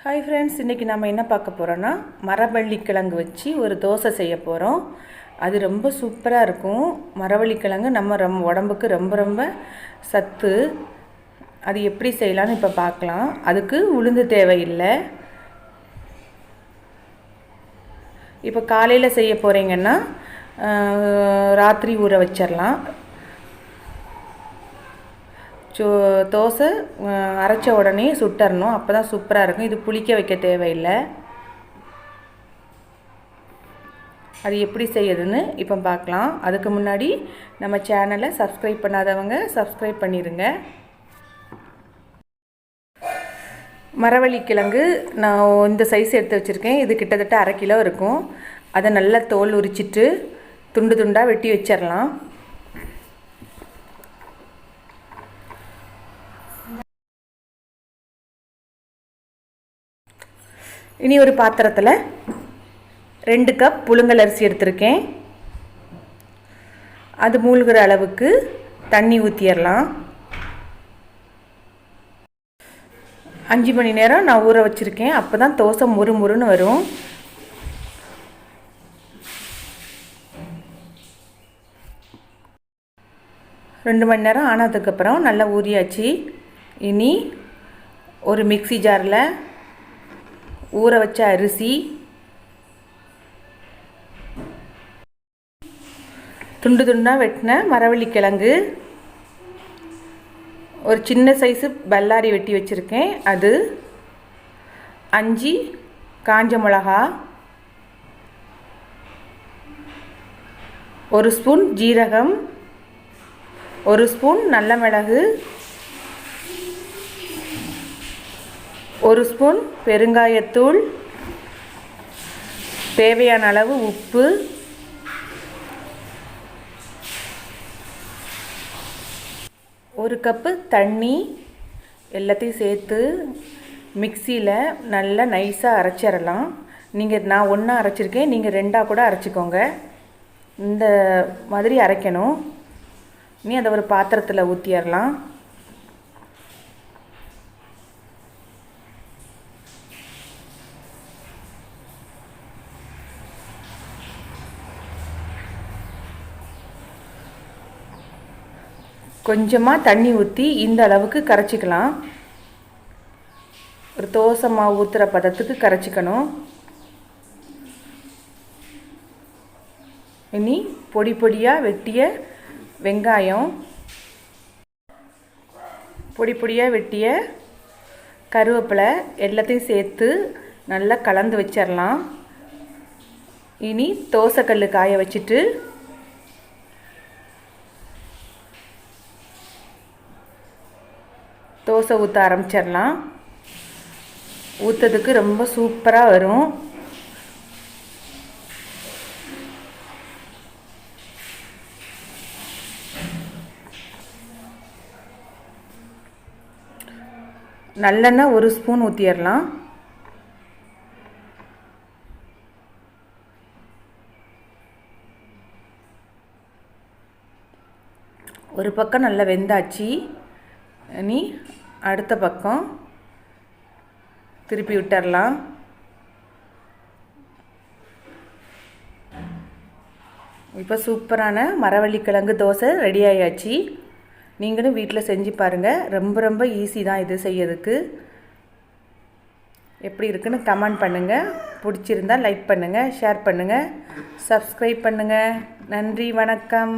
Hi friends, இன்றைக்கி நம்ம என்ன பார்க்க போகிறோன்னா மரவள்ளி கிழங்கு வச்சு ஒரு தோசை செய்ய போகிறோம். அது ரொம்ப சூப்பராக இருக்கும். மரவள்ளி கிழங்கு நம்ம உடம்புக்கு ரொம்ப சத்து. அது எப்படி செய்யலான்னு இப்போ பார்க்கலாம். அதுக்கு உளுந்து தேவையில்லை. இப்போ காலையில் செய்ய போகிறீங்கன்னா ராத்திரி ஊற வச்சிடலாம். தோசை அரைச்ச உடனே சுட்டரணும். அப்போ தான் சூப்பராக இருக்கும். இது புளிக்க வைக்க தேவையில்லை. அது எப்படி செய்யுதுன்னு இப்போ பார்க்கலாம். அதுக்கு முன்னாடி நம்ம சேனலை சப்ஸ்கிரைப் பண்ணாதவங்க சப்ஸ்கிரைப் பண்ணிடுங்க. மரவள்ளி கிழங்கு நான் இந்த சைஸ் எடுத்து வச்சுருக்கேன். இது கிட்டத்தட்ட 1/2 கிலோ இருக்கும். அதை நல்லா தோல் உரிச்சிட்டு துண்டு துண்டாக வெட்டி வச்சிடலாம். இனி ஒரு பாத்திரத்தில் 2 கப் புழுங்கல் அரிசி எடுத்திருக்கேன். அது மூழ்கிற அளவுக்கு தண்ணி ஊற்றிடலாம். 5 மணி நேரம் நான் ஊற வச்சுருக்கேன். அப்போ தான் தோசை முறுமுறுன்னு வரும். ரெண்டு மணி நேரம் ஆனதுக்கப்புறம் நல்லா ஊறியாச்சு. இனி ஒரு மிக்ஸி ஜாரில் ஊற வச்ச அரிசி, துண்டு துண்டாக வெட்டின மரவள்ளி கிழங்கு, ஒரு சின்ன சைஸு பல்லாரி வெட்டி வச்சுருக்கேன் அது, 5 காஞ்ச மிளகா, 1 ஸ்பூன் ஜீரகம், 1 ஸ்பூன் நல்ல மிளகு, 1 ஸ்பூன் பெருங்காயத்தூள், தேவையான அளவு உப்பு, ஒரு கப்பு தண்ணி எல்லாத்தையும் சேர்த்து மிக்சியில் நல்லா நைஸாக அரைச்சிடலாம். நான் ஒன்றா அரைச்சிருக்கேன், நீங்கள் 2ஆக கூட அரைச்சிக்கோங்க. இந்த மாதிரி அரைக்கணும். நீ அதை ஒரு பாத்திரத்தில் ஊற்றிடலாம். கொஞ்சமாக தண்ணி ஊற்றி இந்த அளவுக்கு கரைச்சிக்கலாம். ஒரு தோசை மாவு ஊற்றுற பதத்துக்கு கரைச்சிக்கணும். இனி பொடி பொடியாக வெட்டிய வெங்காயம், பொடி பொடியாக வெட்டிய கருவேப்பிலை எல்லாத்தையும் சேர்த்து நல்லா கலந்து வச்சிடலாம். இனி தோசைக்கல் காய வச்சுட்டு தோசை ஊற்ற ஆரம்பிச்சிடலாம். ஊற்றதுக்கு ரொம்ப சூப்பராக வரும். நல்லெண்ணெய் 1 ஸ்பூன் ஊற்றிடலாம். ஒரு பக்கம் நல்லா வெந்தாச்சு. இனி அடுத்த பக்கம் திருப்பி விட்டுடலாம். இப்போ சூப்பரான மரவள்ளி கிழங்கு தோசை ரெடி ஆயாச்சு. நீங்களும் வீட்டில் செஞ்சு பாருங்கள். ரொம்ப ஈஸி தான் இது செய்யறதுக்கு. எப்படி இருக்குன்னு கமெண்ட் பண்ணுங்கள். பிடிச்சிருந்தால் லைக் பண்ணுங்கள், ஷேர் பண்ணுங்கள், சப்ஸ்கிரைப் பண்ணுங்கள். நன்றி, வணக்கம்.